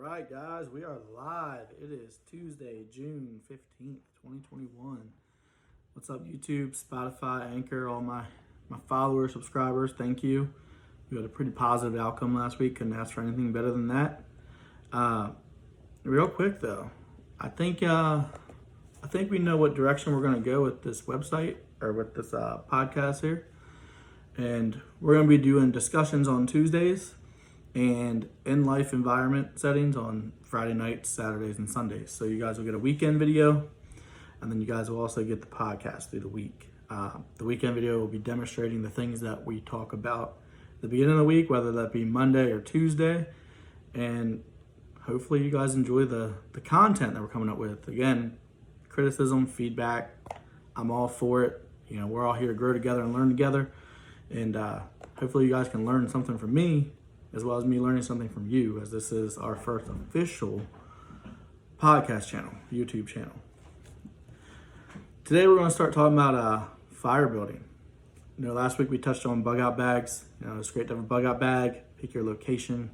right, guys, we are live. It is Tuesday, June 15th, 2021. What's up, YouTube, Spotify, Anchor, all my followers, subscribers, thank you. We had a pretty positive outcome last week. Couldn't ask for anything better than that. Real quick, though, I think we know what direction we're going to go with this website or with this podcast here. And we're going to be doing discussions on Tuesdays and in-life environment settings on Friday nights, Saturdays, and Sundays. So you guys will get a weekend video, and then you guys will also get the podcast through the week. The weekend video will be demonstrating the things that we talk about at the beginning of the week, whether that be Monday or Tuesday. And hopefully you guys enjoy the content that we're coming up with. Again, criticism, feedback, I'm all for it. You know, we're all here to grow together and learn together. And hopefully you guys can learn something from me, as well as me learning something from you, as this is our first official podcast channel, YouTube channel. Today we're going to start talking about fire building. You know, last week we touched on bug out bags. You know, it's great to have a bug out bag, pick your location.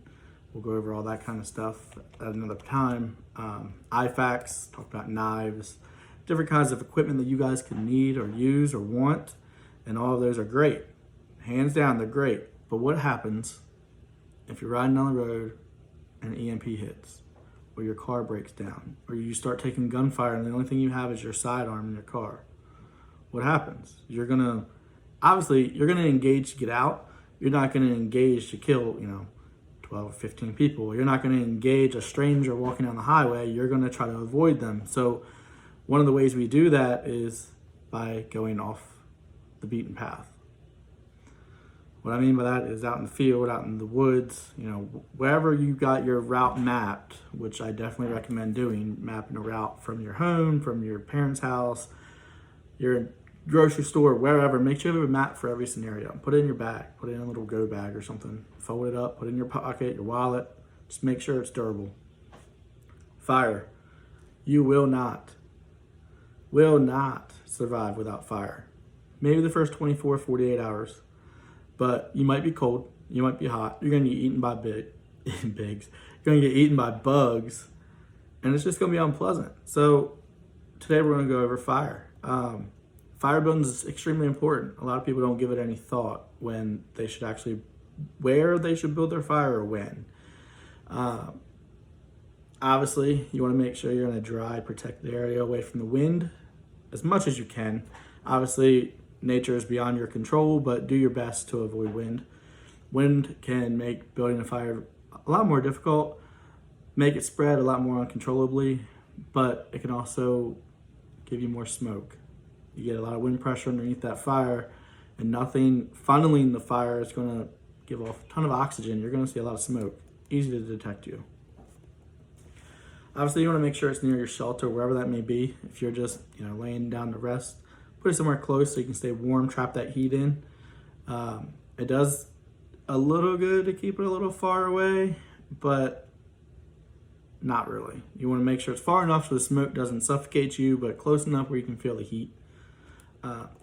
We'll go over all that kind of stuff at another time. IFAKs, talk about knives, different kinds of equipment that you guys can need or use or want. And all of those are great. Hands down, they're great. But what happens if you're riding down the road and an EMP hits, or your car breaks down, or you start taking gunfire and the only thing you have is your sidearm in your car? What happens? You're gonna engage to get out. You're not gonna engage to kill, 12 or 15 people. You're not gonna engage a stranger walking down the highway. You're gonna try to avoid them. So one of the ways we do that is by going off the beaten path. What I mean by that is out in the field, out in the woods, wherever you got your route mapped, which I definitely recommend doing, mapping a route from your home, from your parents' house, your grocery store, wherever. Make sure you have a map for every scenario. Put it in your bag, put it in a little go bag or something. Fold it up, put it in your pocket, your wallet. Just make sure it's durable. Fire. You will not survive without fire. Maybe the first 24, 48 hours. But you might be cold, you might be hot, you're going to get eaten by bigs, you're going to get eaten by bugs, and it's just going to be unpleasant. So today we're going to go over fire. Fire building is extremely important. A lot of people don't give it any thought when they should actually, where they should build their fire or when. Obviously, you want to make sure you're in a dry, protected area away from the wind as much as you can. Obviously, nature is beyond your control, but do your best to avoid wind. Wind can make building a fire a lot more difficult, make it spread a lot more uncontrollably, but it can also give you more smoke. You get a lot of wind pressure underneath that fire, and nothing funneling the fire is going to give off a ton of oxygen. You're going to see a lot of smoke. Easy to detect you. Obviously, you want to make sure it's near your shelter, wherever that may be. If you're just laying down to rest, put it somewhere close so you can stay warm, trap that heat in. It does a little good to keep it a little far away, but not really. You want to make sure it's far enough so the smoke doesn't suffocate you, but close enough where you can feel the heat.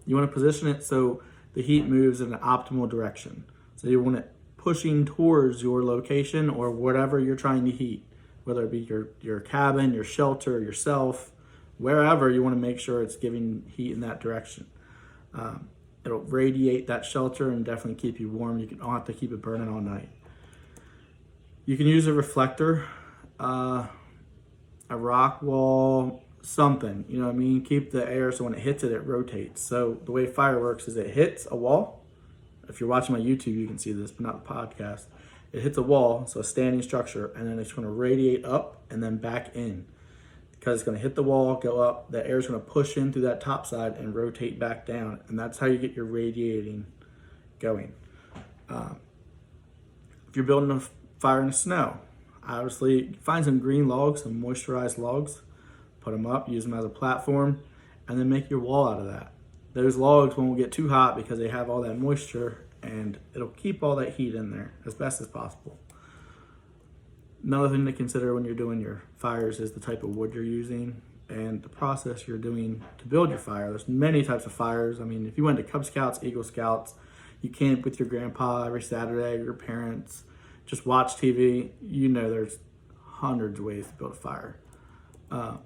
You want to position it so the heat moves in an optimal direction. So you want it pushing towards your location or whatever you're trying to heat, whether it be your cabin, your shelter, yourself, wherever. You want to make sure it's giving heat in that direction. It'll radiate that shelter and definitely keep you warm. You don't have to keep it burning all night. You can use a reflector, a rock wall, something, keep the air so when it hits it, it rotates. So the way fire works is it hits a wall. If you're watching my YouTube, you can see this, but not the podcast. It hits a wall, so a standing structure, and then it's going to radiate up and then back in. Because it's going to hit the wall, go up, the air is going to push in through that top side and rotate back down. And that's how you get your radiating going. If you're building a fire in the snow, obviously find some green logs, some moisturized logs, put them up, use them as a platform, and then make your wall out of that. Those logs won't get too hot because they have all that moisture, and it'll keep all that heat in there as best as possible. Another thing to consider when you're doing your fires is the type of wood you're using and the process you're doing to build your fire. There's many types of fires. I mean, if you went to Cub Scouts, Eagle Scouts, you camp with your grandpa every Saturday, your parents, just watch TV, there's hundreds of ways to build a fire.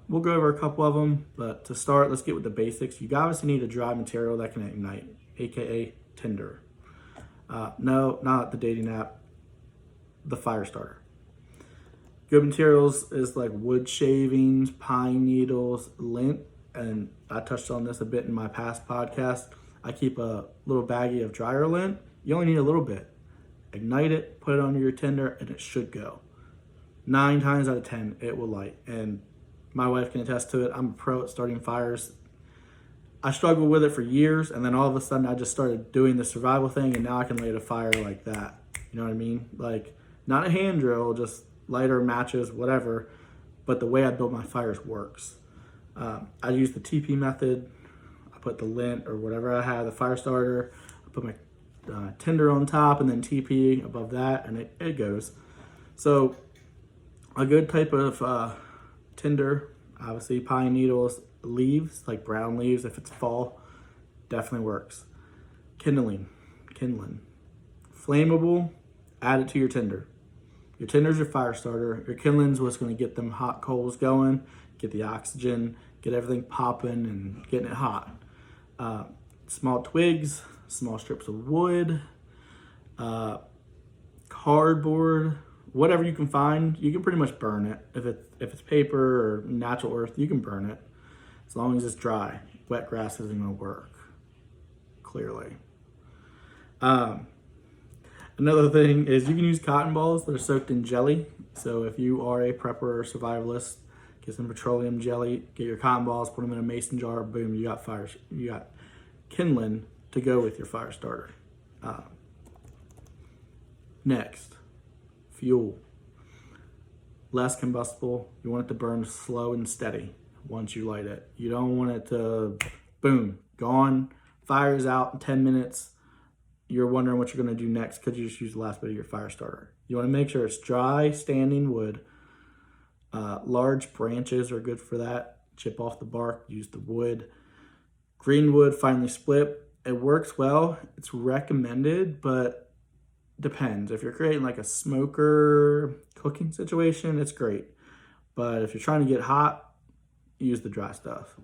We'll go over a couple of them, but to start, let's get with the basics. You obviously need a dry material that can ignite, aka tinder. No, not the dating app, the fire starter. Good materials is like wood shavings, pine needles, lint, and I touched on this a bit in my past podcast. I keep a little baggie of dryer lint. You only need a little bit. Ignite it, put it under your tinder, and it should go. 9 times out of 10, it will light. And my wife can attest to it. I'm a pro at starting fires. I struggled with it for years, and then all of a sudden I just started doing the survival thing, and now I can light a fire like that. You know what I mean? Like, not a hand drill, just lighter, matches, whatever. But the way I build my fires works. I use the TP method. I put the lint or whatever I have, the fire starter. I put my tinder on top and then TP above that, and it goes. So a good type of tinder, obviously pine needles, leaves, like brown leaves if it's fall, definitely works. Kindling, flammable, add it to your tinder. Your tinder's your fire starter. Your kindling's what's going to get them hot coals going, get the oxygen, get everything popping and getting it hot. Small twigs, small strips of wood, cardboard, whatever you can find, you can pretty much burn it. If it's paper or natural earth, you can burn it as long as it's dry. Wet grass isn't going to work, clearly. Another thing is you can use cotton balls that are soaked in jelly. So if you are a prepper or survivalist, get some petroleum jelly, get your cotton balls, put them in a mason jar, boom, you got fire. You got kindling to go with your fire starter. Next, fuel. Less combustible. You want it to burn slow and steady once you light it. You don't want it to, boom, gone, fire's out in 10 minutes. You're wondering what you're going to do next because you just use the last bit of your fire starter. You want to make sure it's dry, standing wood. Large branches are good for that. Chip off the bark, use the wood. Green wood, finely split. It works well. It's recommended, but depends. If you're creating like a smoker cooking situation, it's great. But if you're trying to get hot, use the dry stuff.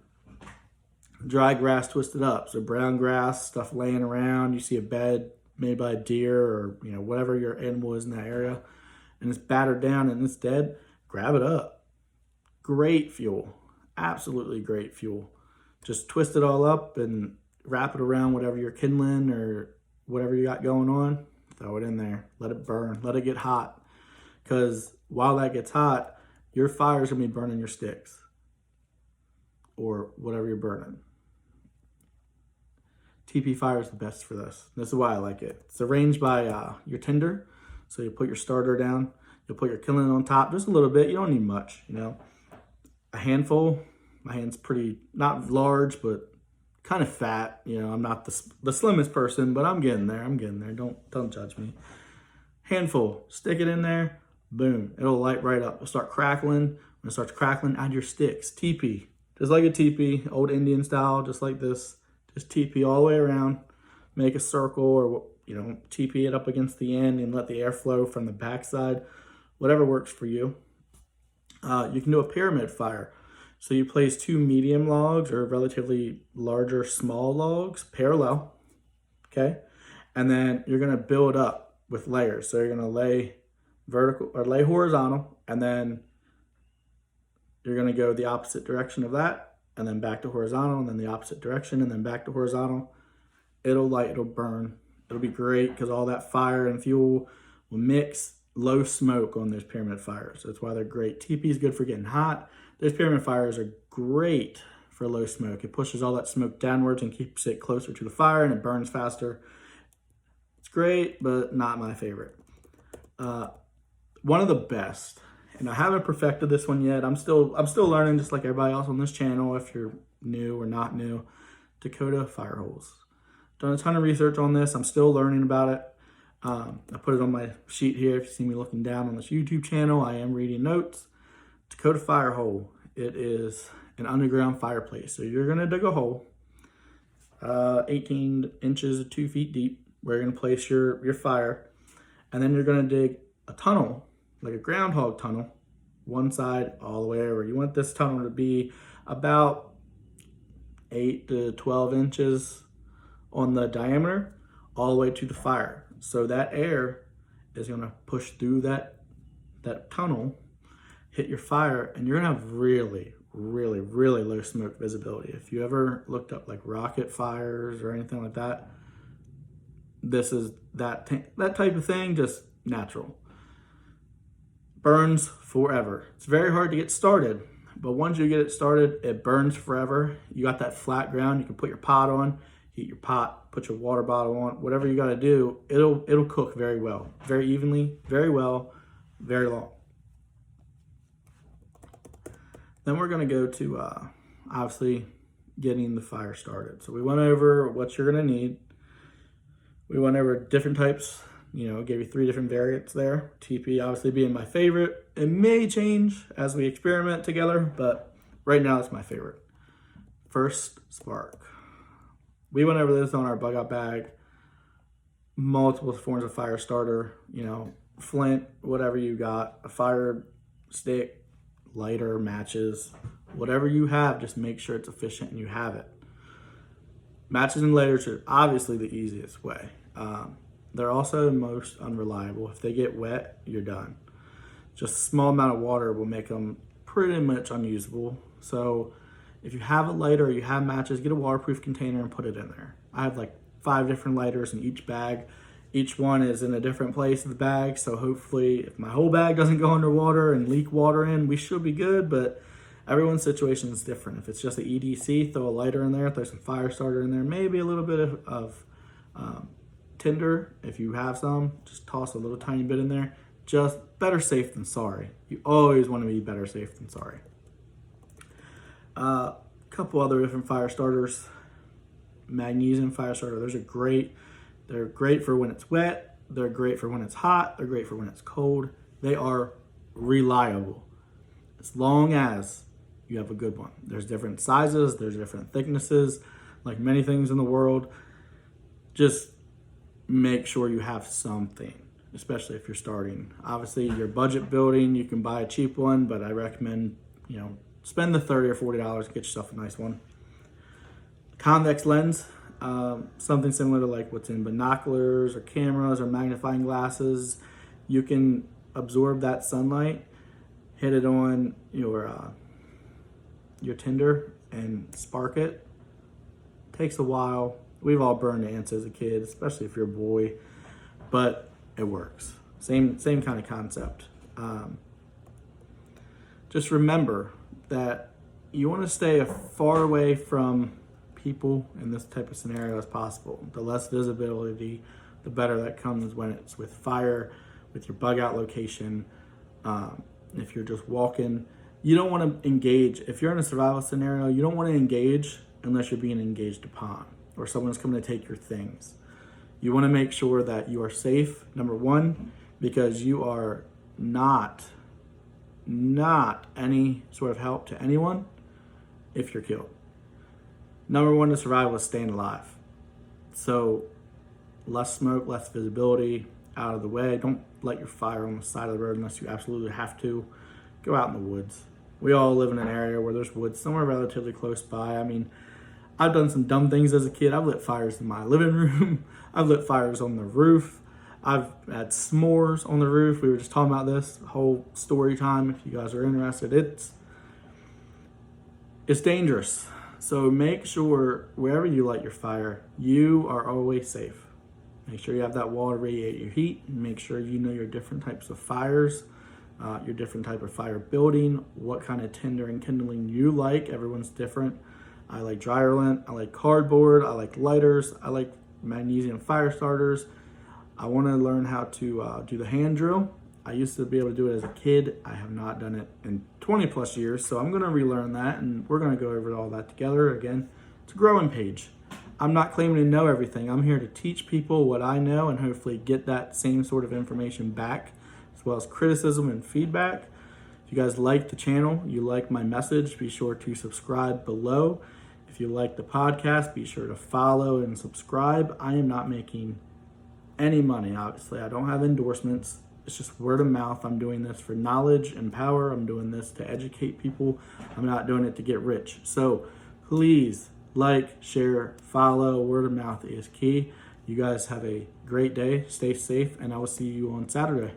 Dry grass twisted up. So brown grass, stuff laying around. You see a bed made by a deer or whatever your animal is in that area, and it's battered down and it's dead. Grab it up. Great fuel. Absolutely great fuel. Just twist it all up and wrap it around whatever you're kindling or whatever you got going on. Throw it in there. Let it burn. Let it get hot. Because while that gets hot, your fire's going to be burning your sticks or whatever you're burning. TP fire is the best for this. This is why I like it. It's arranged by your tinder. So you put your starter down. You'll put your kindling on top just a little bit. You don't need much, A handful. My hand's pretty, not large, but kind of fat. I'm not the slimmest person, but I'm getting there. Don't judge me. Handful. Stick it in there. Boom. It'll light right up. It'll start crackling. When it starts crackling, add your sticks. TP. Just like a teepee, old Indian style, just like this. Just TP all the way around. Make a circle or, TP it up against the end and let the air flow from the backside. Whatever works for you. You can do a pyramid fire. So you place 2 medium logs or relatively larger small logs parallel, okay? And then you're gonna build up with layers. So you're gonna lay vertical or lay horizontal, and then you're gonna go the opposite direction of that, and then back to horizontal, and then the opposite direction, and then back to horizontal. It'll light, it'll burn. It'll be great because all that fire and fuel will mix. Low smoke on those pyramid fires. That's why they're great. TP is good for getting hot. Those pyramid fires are great for low smoke. It pushes all that smoke downwards and keeps it closer to the fire, and it burns faster. It's great, but not my favorite. One of the best, and I haven't perfected this one yet. I'm still learning, just like everybody else on this channel. If you're new or not new, Dakota fire holes. Done a ton of research on this. I'm still learning about it. I put it on my sheet here. If you see me looking down on this YouTube channel, I am reading notes. Dakota fire hole. It is an underground fireplace. So you're going to dig a hole 18 inches to 2 feet deep where you're going to place your fire. And then you're going to dig a tunnel, like a groundhog tunnel, one side all the way over. You want this tunnel to be about 8 to 12 inches on the diameter all the way to the fire. So that air is going to push through that tunnel, hit your fire, and you're going to have really, really, really low smoke visibility. If you ever looked up like rocket fires or anything like that, this is that type of thing, just natural. Burns forever. It's very hard to get started, but once you get it started, it burns forever. You got that flat ground, you can put your pot on, heat your pot, put your water bottle on, whatever you got to do, it'll cook very well, very evenly, very well, very long. Then we're going to go to obviously getting the fire started. So we went over what you're going to need. We went over different types, gave you 3 different variants there. TP obviously being my favorite. It may change as we experiment together, but right now it's my favorite. First spark. We went over this on our bug out bag. Multiple forms of fire starter, flint, whatever you got, a fire stick, lighter, matches, whatever you have, just make sure it's efficient and you have it. Matches and lighters are obviously the easiest way. They're also the most unreliable. If they get wet, you're done. Just a small amount of water will make them pretty much unusable. So if you have a lighter or you have matches, get a waterproof container and put it in there. I have like 5 different lighters in each bag. Each one is in a different place of the bag. So hopefully if my whole bag doesn't go underwater and leak water in, we should be good. But everyone's situation is different. If it's just an EDC, throw a lighter in there, throw some fire starter in there, maybe a little bit of tinder. If you have some, just toss a little tiny bit in there. Just better safe than sorry. You always want to be better safe than sorry. A couple other different fire starters. Magnesium fire starter. They're great for when it's wet. They're great for when it's hot. They're great for when it's cold. They are reliable as long as you have a good one. There's different sizes. There's different thicknesses. Like many things in the world, just make sure you have something, especially if you're starting. Obviously, you're budget building. You can buy a cheap one, but I recommend, spend the $30 or $40 and get yourself a nice one. Convex lens, something similar to like what's in binoculars or cameras or magnifying glasses. You can absorb that sunlight, hit it on your tinder and spark it. Takes a while. We've all burned ants as a kid, especially if you're a boy, but it works. Same kind of concept. Just remember that you want to stay as far away from people in this type of scenario as possible. The less visibility, the better that comes when it's with fire, with your bug out location. If you're just walking, you don't want to engage. If you're in a survival scenario, you don't want to engage unless you're being engaged upon or someone's coming to take your things. You want to make sure that you are safe, number one, because you are not any sort of help to anyone if you're killed. Number one to survival is staying alive. So less smoke, less visibility, out of the way. Don't light your fire on the side of the road unless you absolutely have to. Go out in the woods. We all live in an area where there's woods somewhere relatively close by. I mean, I've done some dumb things as a kid. I've lit fires in my living room. I've lit fires on the roof. I've had s'mores on the roof. We were just talking about this whole story time. If you guys are interested, it's dangerous. So make sure wherever you light your fire, you are always safe. Make sure you have that wall to radiate your heat. Make sure you know your different types of fires, your different type of fire building, what kind of tinder and kindling you like. Everyone's different. I like dryer lint. I like cardboard. I like lighters. I like magnesium fire starters. I want to learn how to do the hand drill. I used to be able to do it as a kid. I have not done it in 20 plus years, so I'm going to relearn that, and we're going to go over all that together. Again, it's a growing page. I'm not claiming to know everything. I'm here to teach people what I know and hopefully get that same sort of information back, as well as criticism and feedback. If you guys like the channel, you like my message, be sure to subscribe below. If you like the podcast, be sure to follow and subscribe. I am not making any money, obviously. I don't have endorsements. It's just word of mouth. I'm doing this for knowledge and power. I'm doing this to educate people. I'm not doing it to get rich. So please like, share, follow. Word of mouth is key. You guys have a great day. Stay safe, and I will see you on Saturday.